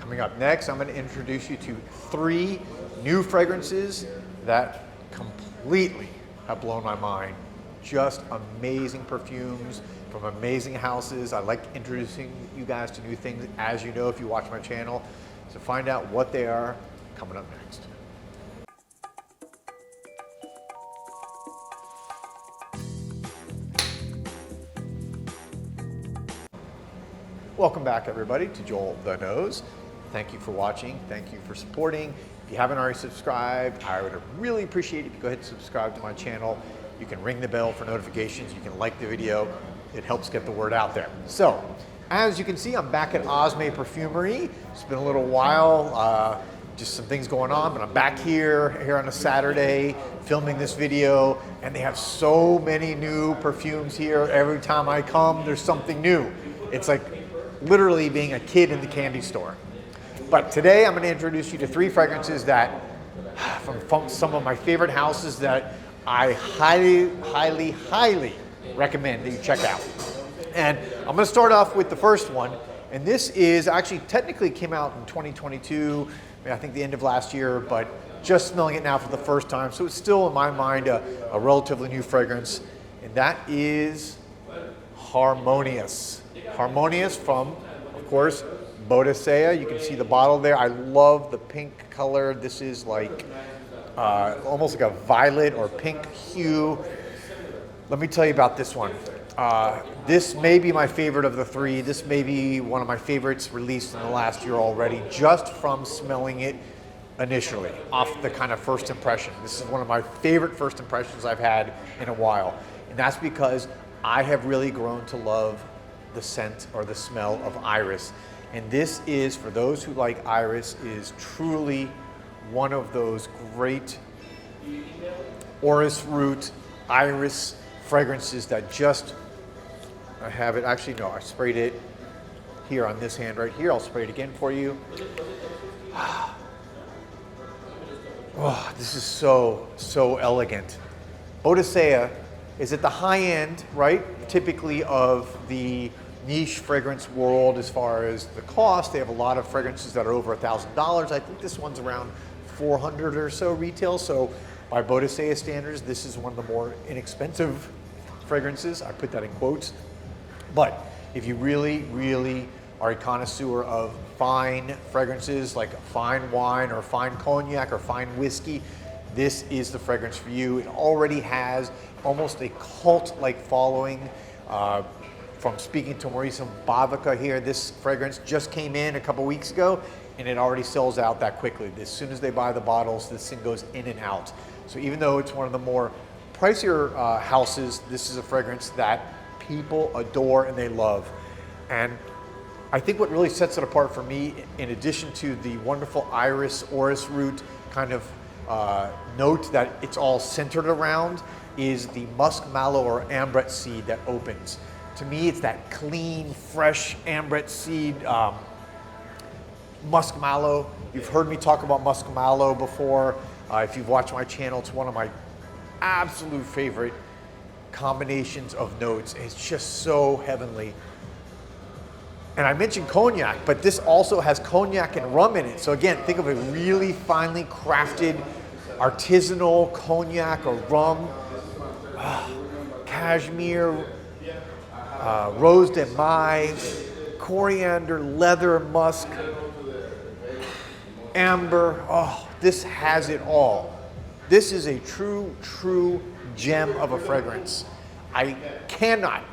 Coming up next, I'm going to introduce you to 3 new fragrances that completely have blown my mind. Just amazing perfumes from amazing houses. I like introducing you guys to new things, as you know if you watch my channel. So find out what they are coming up next. Welcome back, everybody, to Joel the Nose. Thank you for watching. Thank you for supporting. If you haven't already subscribed, I would really appreciate it if you go ahead and subscribe to my channel. You can ring the bell for notifications. You can like the video. It helps get the word out there. So, as you can see, I'm back at Osme Perfumery. It's been a little while, just some things going on, but I'm back here on a Saturday filming this video, and they have so many new perfumes here. Every time I come, there's something new. It's like literally being a kid in the candy store. But today I'm going to introduce you to 3 fragrances that from some of my favorite houses that I highly recommend that you check out. And I'm going to start off with the first one, and this is actually technically came out in 2022, I think the end of last year, but just smelling it now for the first time, so it's still in my mind a relatively new fragrance, and that is Harmonious. Harmonious from, of course, Boadicea. You can see the bottle there. I love the pink color. This is like almost like a violet or pink hue. Let me tell you about this one. This may be my favorite of the 3. This may be one of my favorites released in the last year already, just from smelling it initially, off the kind of first impression. This is one of my favorite first impressions I've had in a while. And that's because I have really grown to love the scent or the smell of iris. And this is, for those who like iris, is truly one of those great orris root iris fragrances that just, I have it, actually no, I sprayed it here on this hand right here. I'll spray it again for you. Oh, this is so elegant. Boadicea is at the high end, right, typically of the niche fragrance world as far as the cost. They have a lot of fragrances that are over $1,000. I think this one's around 400 or so retail. So by Boadicea standards, this is one of the more inexpensive fragrances. I put that in quotes. But if you really are a connoisseur of fine fragrances, like a fine wine or fine cognac or fine whiskey, this is the fragrance for you. It already has almost a cult-like following. From speaking to Mauricio Bavica here, this fragrance just came in a couple weeks ago, and it already sells out that quickly. As soon as they buy the bottles, this thing goes in and out. So even though it's one of the more pricier houses, this is a fragrance that people adore and they love. And I think what really sets it apart for me, in addition to the wonderful iris, orris root kind of note that it's all centered around, is the musk mallow or ambret seed that opens. To me, it's that clean, fresh ambret seed, musk mallow. You've heard me talk about musk mallow before. If you've watched my channel, it's one of my absolute favorite combinations of notes. It's just so heavenly. And I mentioned cognac, but this also has cognac and rum in it. So again, think of a really finely crafted artisanal cognac or rum, cashmere, rose de mai, coriander, leather, musk, amber. Oh, this has it all. This is a true gem of a fragrance. I cannot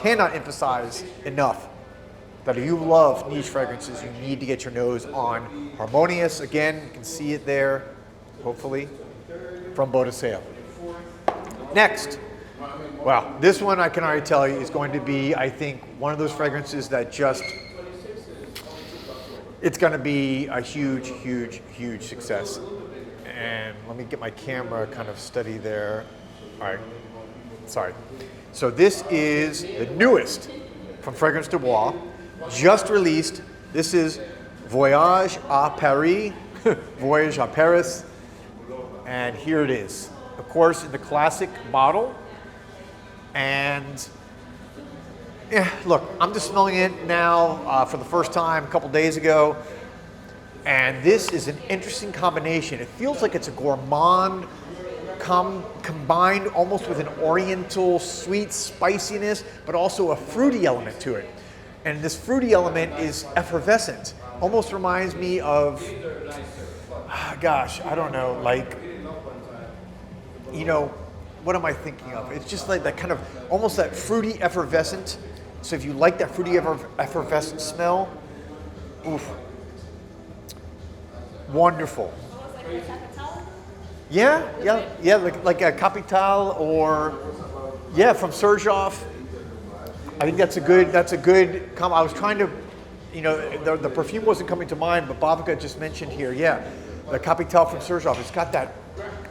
emphasize enough that if you love niche fragrances, you need to get your nose on Harmonious. Again, you can see it there, hopefully, from Boadicea. Next. Well, this one I can already tell you is going to be, I think, one of those fragrances that just, it's going to be a huge success. And let me get my camera kind of steady there. All right, sorry. So this is the newest from Fragrance du Bois, just released. This is Voyage à Paris, Voyage à Paris, and here it is. Of course, in the classic bottle. And Yeah, look, I'm just smelling it now for the first time a couple days ago. And this is an interesting combination. It feels like it's a gourmand combined almost with an oriental sweet spiciness, but also a fruity element to it. And this fruity element is effervescent. Almost reminds me of, gosh, I don't know, like, you know, what am I thinking of? It's just like that kind of, almost that fruity effervescent. So if you like that fruity effervescent smell, oof. Wonderful. Yeah, like a Capital or, yeah, from Serjoff. I think that's a good I was trying to, you know, the perfume wasn't coming to mind, but Babica just mentioned here, yeah, the Capital from Serjoff. It's got that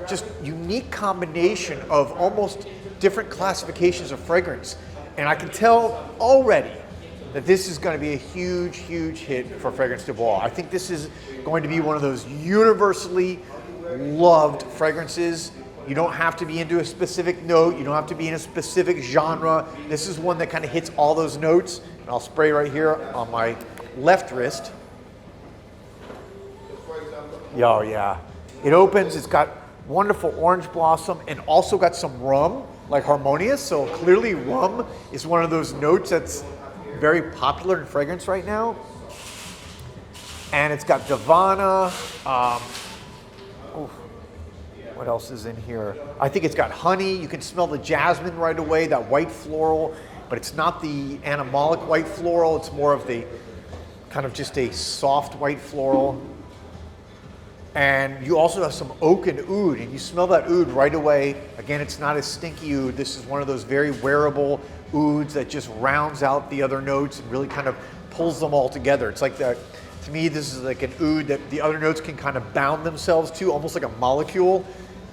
just unique combination of almost different classifications of fragrance. And I can tell already that this is going to be a huge, huge hit for Fragrance du Bois. I think this is going to be one of those universally loved fragrances. You don't have to be into a specific note. You don't have to be in a specific genre. This is one that kind of hits all those notes. And I'll spray right here on my left wrist. Oh yeah. It opens, it's got wonderful orange blossom and also got some rum, like harmonious. So clearly rum is one of those notes that's very popular in fragrance right now. And it's got Davana. What else is in here? I think it's got honey. You can smell the jasmine right away, that white floral, but it's not the animalic white floral. It's more of the kind of just a soft white floral. And you also have some oak and oud, and you smell that oud right away. Again, it's not a stinky oud. This is one of those very wearable ouds that just rounds out the other notes and really kind of pulls them all together. It's like that, to me, this is like an oud that the other notes can kind of bound themselves to, almost like a molecule,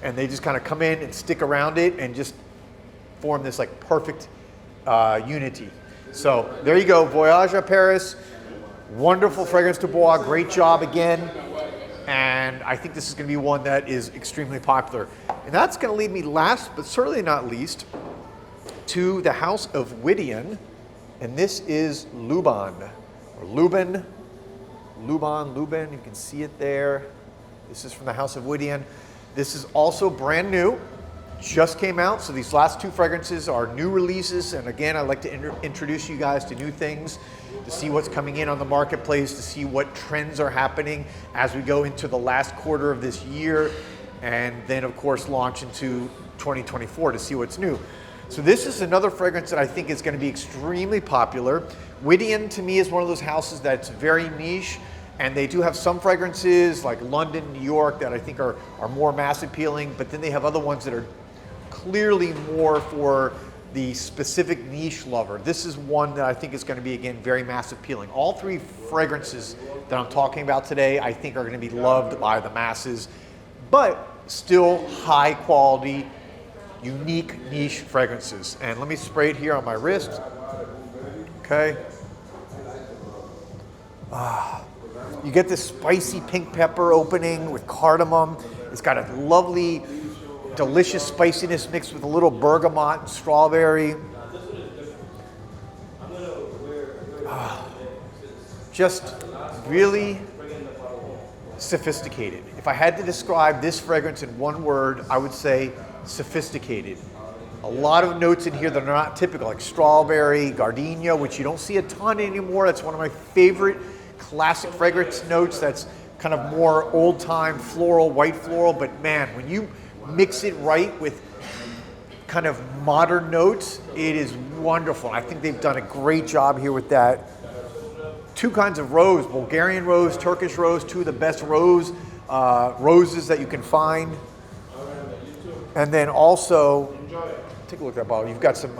and they just kind of come in and stick around it and just form this like perfect unity. So there you go, Voyage à Paris. Wonderful Fragrance du Bois, great job again. And I think this is going to be one that is extremely popular. And that's going to lead me last, but certainly not least, to the house of Widian. And this is Luban, or Lubin. Lubin, you can see it there. This is from the house of Widian. This is also brand new, just came out. So these last two fragrances are new releases. And again, I like to introduce you guys to new things, to see what's coming in on the marketplace, to see what trends are happening as we go into the last quarter of this year, and then of course launch into 2024 to see what's new. So this is another fragrance that I think is going to be extremely popular. Widian to me is one of those houses that's very niche, and they do have some fragrances like London, New York that I think are more mass appealing, but then they have other ones that are clearly more for the specific niche lover. This is one that I think is going to be, again, very mass appealing. All three fragrances that I'm talking about today, I think are going to be loved by the masses, but still high quality, unique niche fragrances. And let me spray it here on my wrist. Okay. You get this spicy pink pepper opening with cardamom. It's got a lovely, delicious spiciness mixed with a little bergamot and strawberry. Just really sophisticated. If I had to describe this fragrance in one word, I would say sophisticated. A lot of notes in here that are not typical, like strawberry, gardenia, which you don't see a ton anymore. That's one of my favorite classic fragrance notes. That's kind of more old-time floral, white floral. But man, when you mix it right with kind of modern notes, it is wonderful. I think they've done a great job here with that. Two kinds of rose, Bulgarian rose, Turkish rose, two of the best roses that you can find. And then also, take a look at that bottle. You've got some,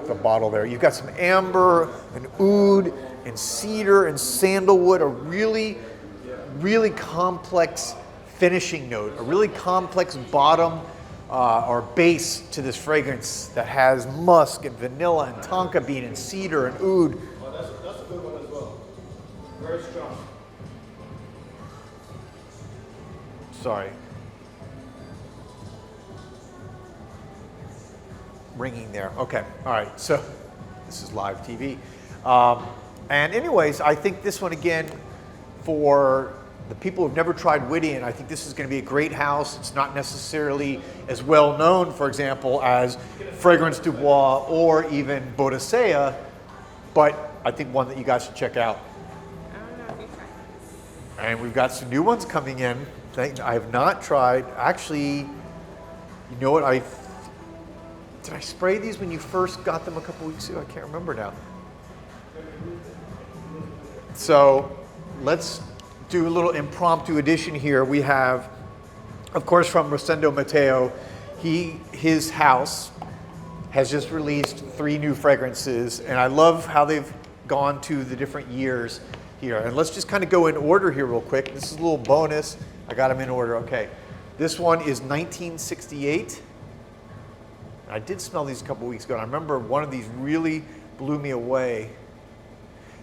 the bottle there. You've got some amber and oud and cedar and sandalwood, a really, really complex finishing note, a really complex bottom or base to this fragrance that has musk and vanilla and tonka bean and cedar and oud. That's a good one as well. Very strong. Sorry. Ringing there. Okay. All right. So This is live TV. And anyways, I think this one again, for the people who've never tried Widian, I think this is going to be a great house. It's not necessarily as well known, for example, as Fragrance du Bois or even Boadicea, but I think one that you guys should check out. I don't know if you tried this. And we've got some new ones coming in. I have not tried. Actually, you know what? Did I spray these when you first got them a couple weeks ago? I can't remember now. So let's do a little impromptu addition here. We have, of course, from Rosendo Mateu, his house has just released 3 new fragrances, and I love how they've gone to the different years here. And let's just kind of go in order here real quick. This is a little bonus. I got them in order. Okay, this one is 1968. I did smell these a couple weeks ago, and I remember one of these really blew me away.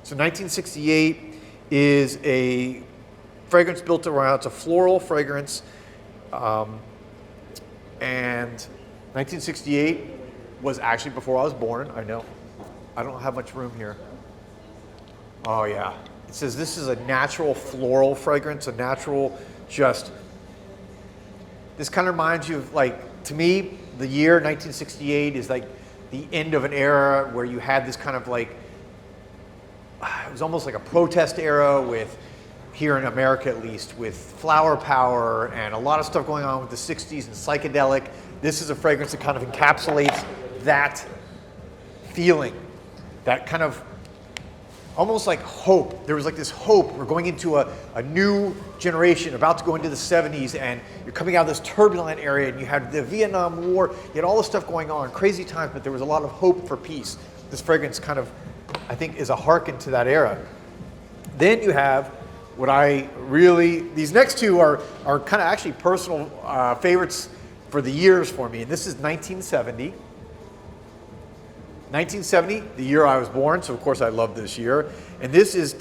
So 1968 is a fragrance built around, it's a floral fragrance, and 1968 was actually before I was born. I know. I don't have much room here. Oh yeah. It says this is a natural floral fragrance, a natural this kind of reminds you of, like, to me, the year 1968 is like the end of an era where you had this kind of like, it was almost like a protest era with, here in America at least, with flower power and a lot of stuff going on with the 60s and psychedelic. This is a fragrance that kind of encapsulates that feeling, that kind of almost like hope. There was like this hope. We're going into a new generation, about to go into the 70s, and you're coming out of this turbulent area, and you had the Vietnam War, you had all this stuff going on, crazy times, but there was a lot of hope for peace. This fragrance kind of, I think, is a hearken to that era. Then you have what these next two are kind of actually personal favorites for the years for me, and this is 1970. 1970, the year I was born, so of course I love this year. And this is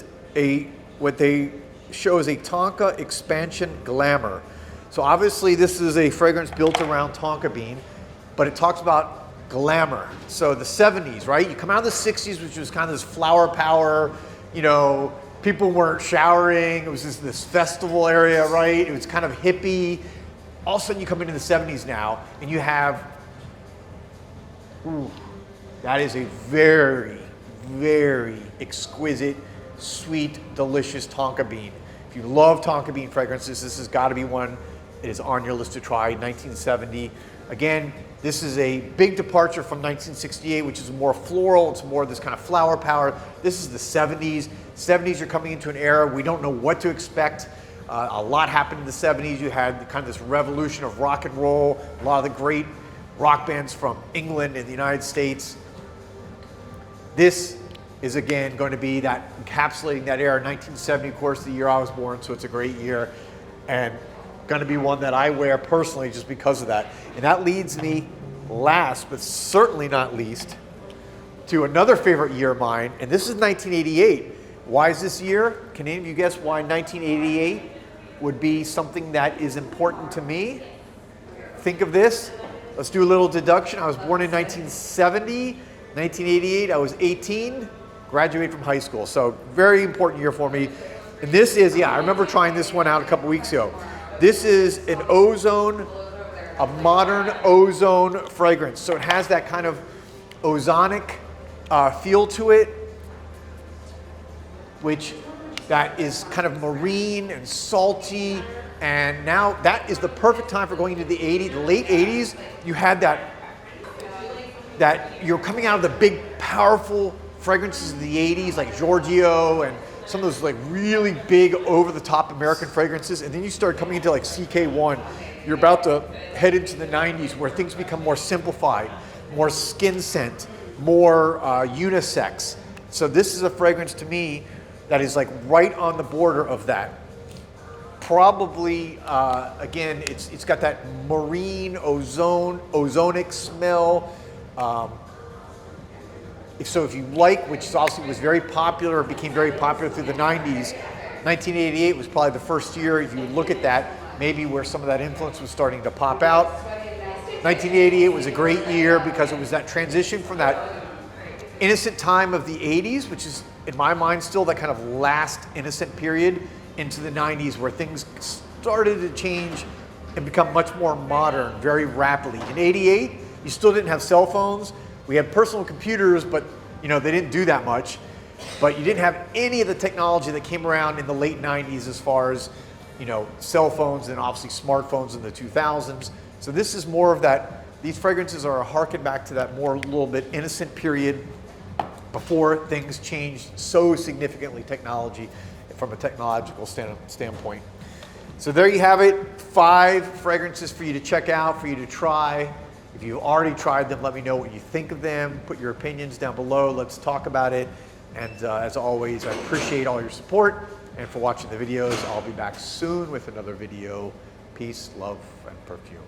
what they show as a Tonka Expansion Glamour. So obviously this is a fragrance built around tonka bean, but it talks about glamour. So the 70s, right? You come out of the 60s, which was kind of this flower power, you know, people weren't showering, it was just this festival area, right? It was kind of hippie. All of a sudden you come into the 70s now, and you have, that is a very, very exquisite, sweet, delicious tonka bean. If you love tonka bean fragrances, this has got to be one that is on your list to try. 1970. Again, this is a big departure from 1968, which is more floral. It's more this kind of flower power. This is the 70s. 70s are coming into an era we don't know what to expect. A lot happened in the 70s. You had kind of this revolution of rock and roll. A lot of the great rock bands from England and the United States. This is again going to be that encapsulating that era. 1970, of course, the year I was born, so it's a great year, and going to be one that I wear personally just because of that. And that leads me last, but certainly not least, to another favorite year of mine, and this is 1988. Why is this year? Can any of you guess why 1988 would be something that is important to me? Think of this. Let's do a little deduction. I was born in 1970. 1988, I was 18, graduated from high school. So very important year for me. And this is, I remember trying this one out a couple weeks ago. This is an ozone, a modern ozone fragrance. So it has that kind of ozonic feel to it, which that is kind of marine and salty. And now that is the perfect time for going into the late 80s. You had that you're coming out of the big, powerful fragrances of the 80s, like Giorgio and some of those like really big, over-the-top American fragrances, and then you start coming into like CK1. You're about to head into the 90s where things become more simplified, more skin scent, more unisex. So this is a fragrance to me that is like right on the border of that. Probably, again, it's got that marine ozonic smell. So if you like, which obviously was very popular, became very popular through the 90s, 1988 was probably the first year, if you look at that, maybe where some of that influence was starting to pop out. 1988 was a great year because it was that transition from that innocent time of the 80s, which is in my mind still that kind of last innocent period, into the 90s where things started to change and become much more modern very rapidly. In 88, you still didn't have cell phones. We had personal computers, but they didn't do that much. But you didn't have any of the technology that came around in the late 90s as far as cell phones and obviously smartphones in the 2000s. So this is more of that, these fragrances are a harken back to that more little bit innocent period before things changed so significantly from a technological standpoint. So there you have it, 5 fragrances for you to check out, for you to try. If you've already tried them, let me know what you think of them. Put your opinions down below. Let's talk about it. And as always, I appreciate all your support and for watching the videos. I'll be back soon with another video. Peace, love, and perfume.